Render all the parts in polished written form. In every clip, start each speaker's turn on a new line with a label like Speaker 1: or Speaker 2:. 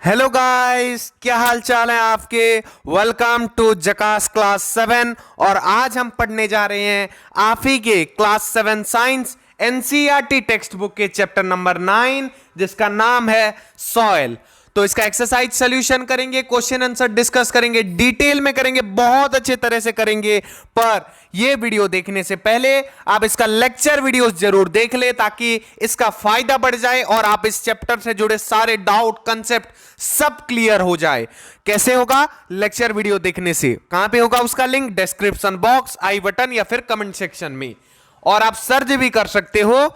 Speaker 1: Hello guys, क्या हाल चाल है आपके। Welcome to Jhakaas class 7। और आज हम पढ़ने जा रहे हैं आप ही के class 7 science NCERT text book के चैप्टर नंबर 9 जिसका नाम है सॉइल। तो इसका एक्सरसाइज सॉल्यूशन करेंगे, क्वेश्चन आंसर डिस्कस करेंगे, डिटेल में करेंगे, बहुत अच्छे तरह से करेंगे। पर यह वीडियो देखने से पहले आप इसका लेक्चर वीडियोस जरूर देख ले ताकि इसका फायदा बढ़ जाए और आप इस चैप्टर से जुड़े सारे डाउट कंसेप्ट सब क्लियर हो जाए। कैसे होगा? लेक्चर वीडियो देखने से। कहां पे होगा उसका लिंक? डिस्क्रिप्शन बॉक्स, आई बटन या फिर कमेंट सेक्शन में। और आप सर्च भी कर सकते हो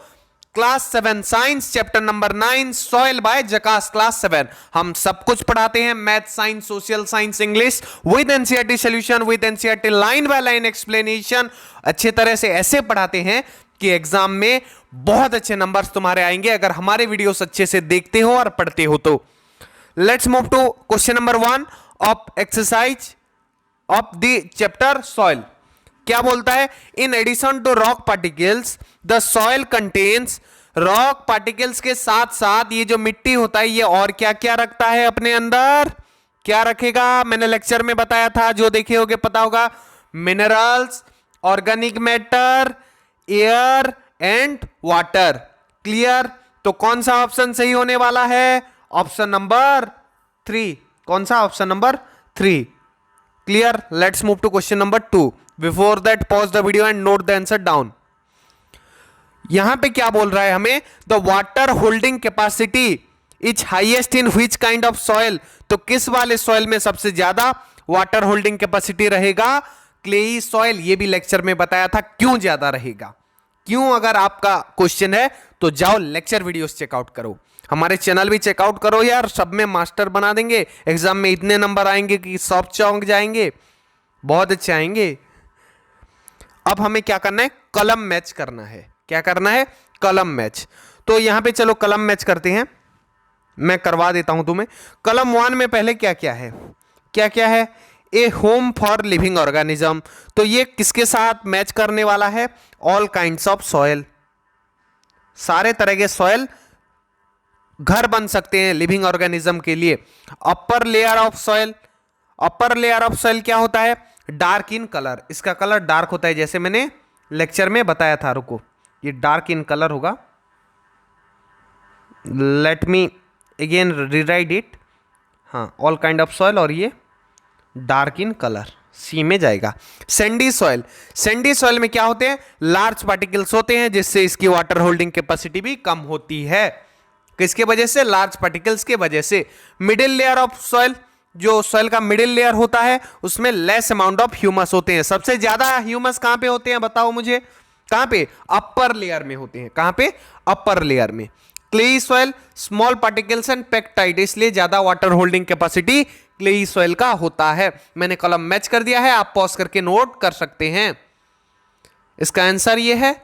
Speaker 1: class 7 science chapter number 9 soil by जकास class 7। हम सब कुछ पढ़ाते हैं, math, science, social science, English with NCERT solution, with NCERT line by line explanation. अच्छे तरह से ऐसे पढ़ाते हैं कि एग्जाम में बहुत अच्छे नंबर्स तुम्हारे आएंगे अगर हमारे वीडियोस अच्छे से देखते हो और पढ़ते हो तो। Let's move to question number 1 of exercise of the chapter soil. क्या बोलता है? In addition to rock particles the soil contains. Rock particles के साथ साथ ये जो मिट्टी होता है ये और क्या क्या रखता है अपने अंदर? क्या रखेगा? मैंने लेक्चर में बताया था, जो देखे होगे पता होगा। Minerals, organic matter, air and water. Clear? तो कौन सा ऑप्शन सही होने वाला है? Option number 3। कौन सा? Option number 3। Clear? Let's move to question number 2। Before that pause the video and note the answer down. यहां पे क्या बोल रहा है हमें? The water holding capacity is highest in which kind of soil. तो किस वाले सॉइल में सबसे ज्यादा वाटर होल्डिंग कैपेसिटी रहेगा? Clayey soil. ये भी लेक्चर में बताया था क्यों ज्यादा रहेगा। क्यों? अगर आपका क्वेश्चन है तो जाओ लेक्चर वीडियोस चेकआउट करो, हमारे चैनल भी चेकआउट करो यार, सब में मास्टर बना देंगे। एग्जाम में इतने नंबर आएंगे कि सब चौंक जाएंगे, बहुत अच्छे आएंगे। अब हमें क्या करना है? कलम मैच करना है। क्या करना है? कलम मैच। तो यहां पे चलो कलम मैच करते हैं, मैं करवा देता हूं तुम्हें। कलम 1 में पहले क्या क्या है? क्या क्या है? ए होम फॉर लिविंग ऑर्गेनिज्म। तो ये किसके साथ मैच करने वाला है? All kinds of soil. सारे तरह के सॉइल घर बन सकते हैं लिविंग ऑर्गेनिज्म के लिए। Upper layer of soil. Upper layer of soil क्या होता है? Dark in colour. इसका कलर डार्क होता है, जैसे मैंने लेक्चर में बताया था। रुको, ये डार्क इन कलर होगा। Let me again rewrite it. हाँ, ऑल काइंड ऑफ सॉइल, और ये डार्क इन कलर सी में जाएगा। Sandy soil. सैंडी सॉइल में क्या होते हैं? लार्ज पार्टिकल्स होते हैं, जिससे इसकी वाटर होल्डिंग कैपेसिटी भी कम होती है। किसके वजह से? लार्ज पार्टिकल्स के वजह से। मिडिल लेयर ऑफ सॉइल, जो सॉइल का मिडिल लेयर होता है उसमें लेस अमाउंट ऑफ ह्यूमस होते हैं। सबसे ज्यादा ह्यूमस कहां पे होते हैं बताओ मुझे? कहां पे? अपर लेयर में होते हैं। कहां पे? अपर लेयर में। Clay soil, small particles and पेक्टाइट, इसलिए ज्यादा water holding capacity clay soil का होता है। मैंने कॉलम मैच कर दिया है, आप पॉज करके नोट कर सकते हैं। इसका आंसर ये है,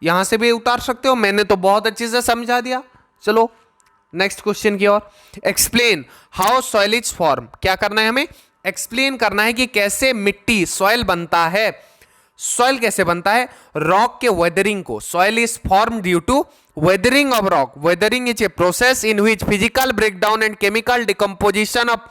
Speaker 1: यहां से भी उतार सकते हो, मैंने तो बहुत अच्छे से समझा दिया। चलो नेक्स्ट क्वेश्चन की ओर। Explain how soil is form. क्या करना है हमें? एक्सप्लेन करना है कि कैसे मिट्टी सॉइल बनता है। सॉइल कैसे बनता है? रॉक के वेदरिंग को। Soil is form due to weathering of rock. Weathering is a process in which physical breakdown and chemical decomposition of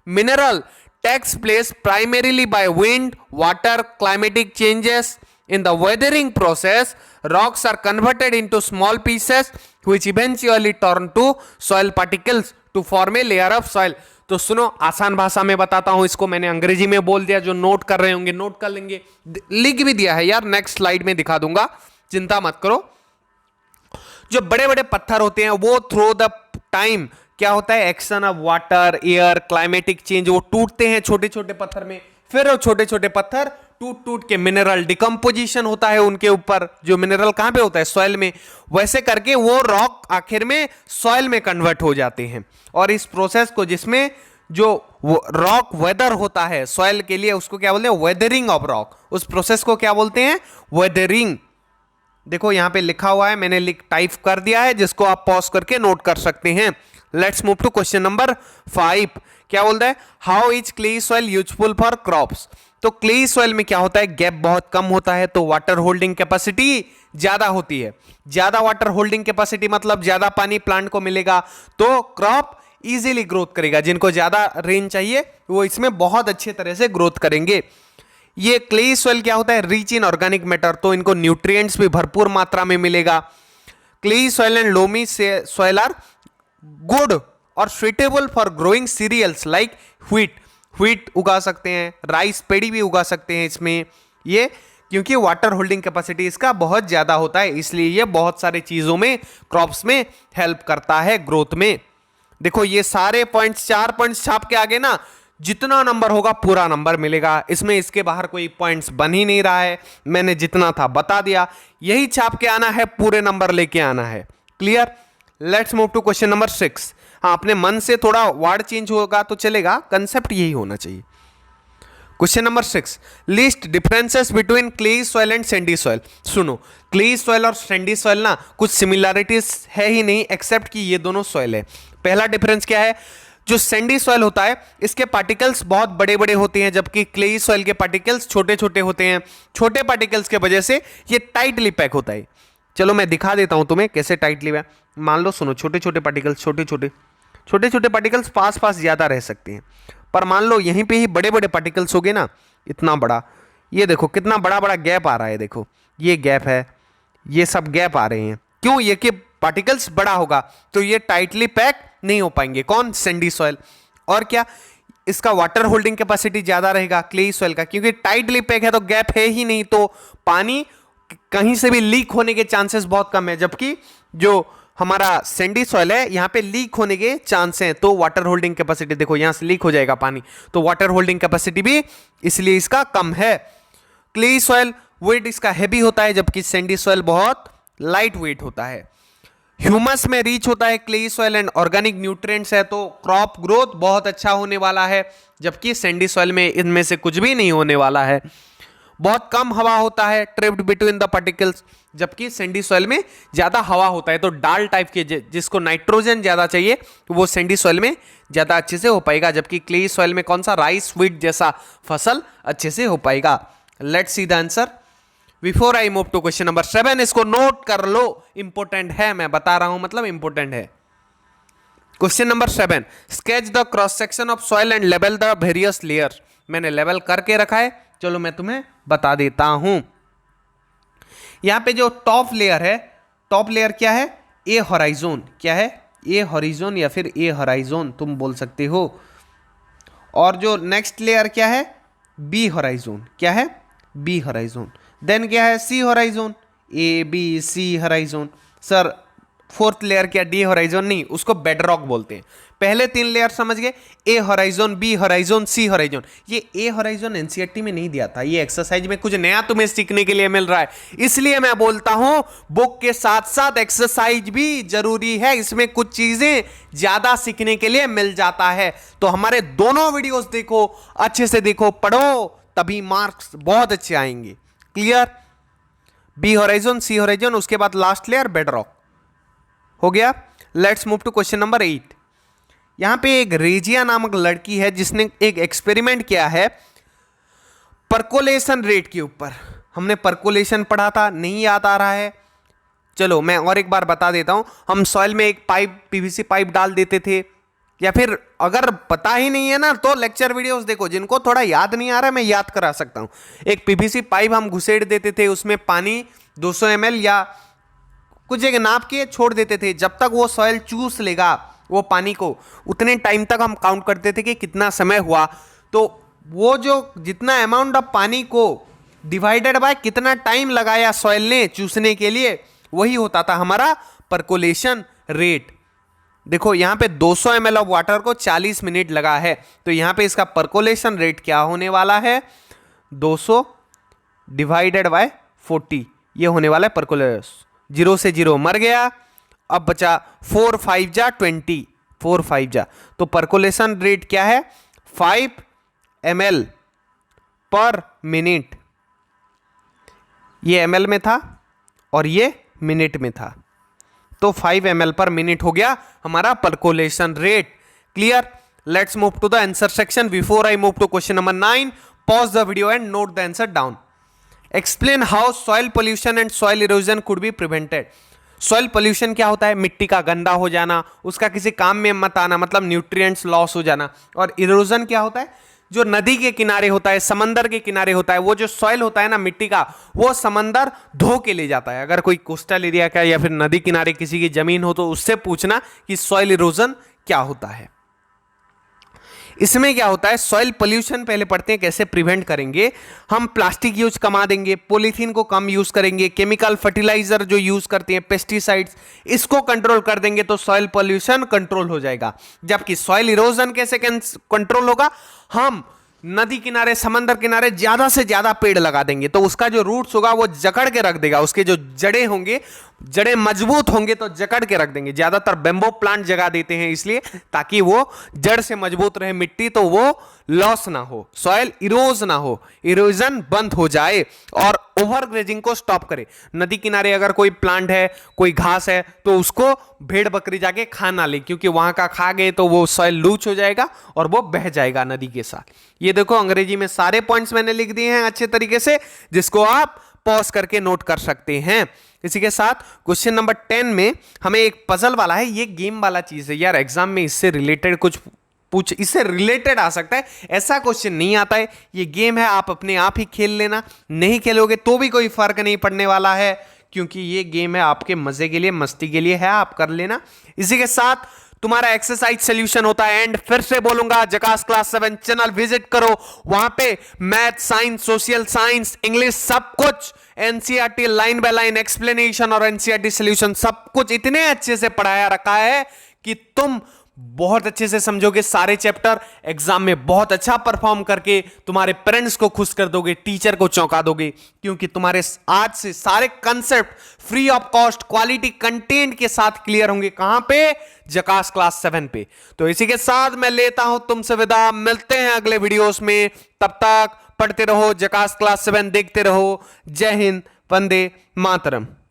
Speaker 1: mineral takes place primarily by wind, water, climatic changes. In the weathering process, rocks are converted into small pieces which eventually turn to soil particles to form a layer of soil. तो सुनो, आसान भाषा में बताता हूं इसको। मैंने अंग्रेजी में बोल दिया, जो नोट कर रहे होंगे नोट कर लेंगे। लिख भी दिया है यार, नेक्स्ट स्लाइड में दिखा दूंगा, चिंता मत करो। जो बड़े बड़े पत्थर होते हैं वो थ्रू द टाइम क्या होता है? Action of water, air, climatic change, वो टूटते हैं छोटे छोटे पत्थर में। फिर वो छोटे छोटे पत्थर टूट टूट के मिनरल डिकम्पोजिशन होता है उनके ऊपर। जो मिनरल कहां पे होता है? सॉइल में। वैसे करके वो रॉक आखिर में सॉइल में कन्वर्ट हो जाते हैं। और इस प्रोसेस को, जिसमें जो रॉक वेदर होता है सॉइल के लिए, उसको क्या बोलते हैं? Weathering of rock. उस प्रोसेस को क्या बोलते हैं? वेदरिंग। देखो यहां पे लिखा हुआ है, मैंने टाइप कर दिया है, जिसको आप पॉज करके नोट कर सकते हैं। Let's move to question number 5। क्या बोलता है? How is clayey soil useful for crops. तो क्लेई सॉइल में क्या होता है? गैप बहुत कम होता है, तो वाटर होल्डिंग कैपेसिटी ज्यादा होती है। ज्यादा वाटर होल्डिंग कैपेसिटी मतलब ज्यादा पानी प्लांट को मिलेगा, तो क्रॉप इजीली ग्रोथ करेगा। जिनको ज़्यादा रेन चाहिए वो इसमें बहुत अच्छे तरह से ग्रोथ करेंगे। ये क्लेई सॉइल क्या होता है, रिच इन ऑर्गेनिक मैटर, तो इनको न्यूट्रिएंट्स भी भरपूर मात्रा में मिलेगा। Clayey soil and loamy soil are good और suitable for growing cereals like wheat उगा सकते हैं, राइस पेड़ी भी उगा सकते हैं इसमें, ये क्योंकि वाटर होल्डिंग कैपेसिटी इसका बहुत ज़्यादा होता है, इसलिए ये बहुत सारी चीज़ों में क्रॉप्स में हेल्प करता है ग्रोथ में। देखो ये सारे पॉइंट्स, 4 पॉइंट्स छाप के आगे ना, जितना नंबर होगा पूरा नंबर मिलेगा। इसमें इसके बाहर कोई पॉइंट्स बन ही नहीं रहा है, मैंने जितना था बता दिया, यही छाप के आना है, पूरे नंबर लेके आना है। Clear? Let's move to question number 6। हाँ, अपने मन से थोड़ा वर्ड चेंज होगा तो चलेगा, कंसेप्ट यही होना चाहिए। Question number 6, list differences between clay soil and Sandy soil. सुनो, क्लेई सॉइल और सैंडी सॉइल ना कुछ सिमिलरिटीज है ही नहीं, एक्सेप्ट कि ये दोनों सॉइल है। पहला डिफरेंस क्या है, जो सैंडी सॉइल होता है इसके पार्टिकल्स बहुत बड़े बड़े होते हैं, जबकि क्लेई सॉइल के पार्टिकल्स छोटे छोटे होते हैं। छोटे पार्टिकल्स के वजह से ये टाइटली पैक होता है। चलो मैं दिखा देता हूं तुम्हें कैसे टाइटली पैक। मान लो, सुनो, छोटे छोटे पार्टिकल्स पास पास ज्यादा रह सकते हैं, पर मान लो यहीं पे ही बड़े बड़े पार्टिकल्स हो गए ना, इतना बड़ा, ये देखो कितना बड़ा बड़ा गैप आ रहा है, देखो ये गैप है, ये सब गैप आ रहे हैं। क्यों? ये कि पार्टिकल्स बड़ा होगा तो ये टाइटली पैक नहीं हो पाएंगे। कौन? Sandy soil. और क्या, इसका वाटर होल्डिंग कैपेसिटी ज्यादा रहेगा क्लेई सॉइल का, क्योंकि टाइटली पैक है तो गैप है ही नहीं, तो पानी कहीं से भी लीक होने के चांसेस बहुत कम है। जबकि जो हमारा सैंडी सॉइल है यहाँ पे लीक होने के चांस हैं, तो वाटर होल्डिंग कैपेसिटी देखो यहाँ से लीक हो जाएगा पानी, तो वाटर होल्डिंग कैपेसिटी भी इसलिए इसका कम है। क्लेई सॉइल वेट इसका हैवी होता है, जबकि सैंडी सॉइल बहुत लाइट वेट होता है। ह्यूमस में रीच होता है clay soil and organic nutrients है, तो क्रॉप ग्रोथ बहुत अच्छा होने वाला है, जबकि सैंडी सॉइल में इनमें से कुछ भी नहीं होने वाला है। बहुत कम हवा होता है ट्रैप्ड बिटवीन द पार्टिकल्स, जबकि सैंडी सॉइल में ज्यादा हवा होता है, तो डाल टाइप के जिसको नाइट्रोजन ज्यादा चाहिए वो सैंडी सॉइल में ज्यादा अच्छे से हो पाएगा, जबकि क्लेई सॉइल में कौन सा, राइस व्हीट जैसा फसल अच्छे से हो पाएगा। Let's see the answer before I move to question number 7। इसको नोट कर लो, इंपॉर्टेंट है, मैं बता रहा हूं मतलब इंपॉर्टेंट है। Question number 7, sketch the cross section of soil and level the various layer. मैंने लेवल करके रखा है, चलो मैं तुम्हें बता देता हूं। यहां पे जो टॉप लेयर है, टॉप लेयर क्या है, ए हॉराइजोन। क्या है? ए हॉरिजोन या फिर ए हॉराइजोन तुम बोल सकते हो। और जो नेक्स्ट लेयर क्या है, बी हॉराइजोन। क्या है? बी हॉराइजोन। देन क्या है, C horizon, A B C horizon. Sir fourth layer क्या, डी हॉराइजोन? नहीं, उसको बेडरॉक बोलते हैं। पहले 3 लेयर समझ गए, ए हॉराइजोन, बी हॉराइजोन, सी हॉराइजोन। ये ए हॉराइजोन एनसीईआरटी में नहीं दिया था, ये एक्सरसाइज में कुछ नया तुम्हें सीखने के लिए मिल रहा है, इसलिए मैं बोलता हूं बुक के साथ साथ एक्सरसाइज भी जरूरी है, इसमें कुछ चीजें ज्यादा सीखने के लिए मिल जाता है। तो हमारे दोनों वीडियोस देखो, अच्छे से देखो, पढ़ो, तभी मार्क्स बहुत अच्छे आएंगे। क्लियर? बी हॉराइजोन, सी हॉराइजोन, उसके बाद लास्ट लेयर बेडरॉक हो गया। Let's move to question number 8। यहां पे एक रेजिया नामक लड़की है जिसने एक एक्सपेरिमेंट किया है परकोलेशन रेट के ऊपर। हमने परकोलेशन पढ़ा था, नहीं याद आ रहा है? चलो मैं और एक बार बता देता हूं। हम सॉइल में एक पाइप, पीवीसी पाइप डाल देते थे, या फिर अगर पता ही नहीं है ना तो लेक्चर वीडियोस देखो, जिनको थोड़ा याद नहीं आ रहा है मैं याद करा सकता हूं। एक पीवीसी पाइप हम घुसेड़ देते थे, उसमें पानी 200 ml या कुछ जगह नाप के छोड़ देते थे। जब तक वो सॉइल चूस लेगा वो पानी को, उतने टाइम तक हम काउंट करते थे कि कितना समय हुआ। तो वो जो जितना अमाउंट ऑफ पानी को डिवाइडेड बाय कितना टाइम लगाया सॉइल ने चूसने के लिए, वही होता था हमारा परकोलेशन रेट। देखो यहां पे 200 ml ऑफ वाटर को 40 मिनट लगा है, तो यहां पे इसका परकोलेशन रेट क्या होने वाला है, 200 डिवाइडेड बाय 40, ये होने वाला है परकोलेशन। 0 से 0 मर गया, अब बचा 4 5 जा 20, 4 5 जा, तो परकोलेशन रेट क्या है, 5 ml पर मिनट। ये ml में था और ये मिनट में था, तो 5 ml पर मिनट हो गया हमारा percolation rate. Clear? Let's move to the answer section before I move to question number 9। Pause the video and note the answer down. Explain how soil pollution and soil erosion could be prevented. Soil pollution क्या होता है? मिट्टी का गंदा हो जाना, उसका किसी काम में मत आना, मतलब न्यूट्रिएंट्स लॉस हो जाना। और इरोजन क्या होता है? जो नदी के किनारे होता है, समंदर के किनारे होता है, वो जो सॉइल होता है ना मिट्टी का, वो समंदर धो के ले जाता है। अगर कोई कोस्टल एरिया का या फिर नदी किनारे किसी की जमीन हो तो उससे पूछना कि सॉइल इरोजन क्या होता है। इसमें क्या होता है? सॉइल पोल्यूशन पहले पढ़ते हैं कैसे प्रिवेंट करेंगे। हम प्लास्टिक यूज कमा देंगे, पॉलीथीन को कम यूज करेंगे, केमिकल फर्टिलाइजर जो यूज करते हैं, पेस्टिसाइड्स, इसको कंट्रोल कर देंगे तो सॉइल पोल्यूशन कंट्रोल हो जाएगा। जबकि सॉइल इरोजन कैसे कंट्रोल होगा? हम नदी किनारे, समंदर किनारे ज्यादा से ज्यादा पेड़ लगा देंगे तो उसका जो रूट्स होगा वो जकड़ के रख देगा, उसके जो जड़ें होंगे, जड़ें मजबूत होंगे तो जकड़ के रख देंगे। ज्यादातर बेम्बो प्लांट जगा देते हैं इसलिए ताकि वो जड़ से मजबूत रहे मिट्टी, तो वो लॉस ना हो, सॉइल इरोज ना हो, इरोजन बंद हो जाए और ओवर ग्रेजिंग को स्टॉप करे। नदी किनारे अगर कोई प्लांट है, कोई घास है, तो उसको भेड़ बकरी जाके खा ना ले, क्योंकि वहां का खा गए तो वो सॉइल लूच हो जाएगा और वो बह जाएगा नदी के साथ। ये देखो अंग्रेजी में सारे पॉइंट्स मैंने लिख दिए हैं अच्छे तरीके से, जिसको आप पॉज करके नोट कर सकते हैं। इसी के साथ क्वेश्चन नंबर 10 में हमें एक पजल वाला है, ये गेम वाला चीज है यार, एग्जाम में इससे रिलेटेड कुछ पूछ, इससे रिलेटेड आ सकता है, ऐसा क्वेश्चन नहीं आता है। ये गेम है, आप अपने आप ही खेल लेना, नहीं खेलोगे तो भी कोई फर्क नहीं पड़ने वाला है, क्योंकि ये गेम है आपके मजे के लिए, मस्ती के लिए है, आप कर लेना। इसी के साथ तुम्हारा एक्सरसाइज सोल्यूशन होता है। एंड फिर से बोलूंगा, जकास क्लास 7 चैनल विजिट करो, वहां पे math, science, social science, English, सब कुछ NCERT line by line explanation और एनसीईआरटी सोल्यूशन सब कुछ इतने अच्छे से पढ़ाया रखा है कि तुम बहुत अच्छे से समझोगे सारे चैप्टर, एग्जाम में बहुत अच्छा परफॉर्म करके तुम्हारे पेरेंट्स को खुश कर दोगे, टीचर को चौंका दोगे, क्योंकि तुम्हारे आज से सारे concept free of cost quality content के साथ क्लियर होंगे। कहां पे? जकास क्लास 7 पे। तो इसी के साथ मैं लेता हूं तुमसे विदा, मिलते हैं अगले वीडियोस में, तब तक पढ़ते रहो, जकास क्लास 7 देखते रहो। जय हिंद, वंदे मातरम।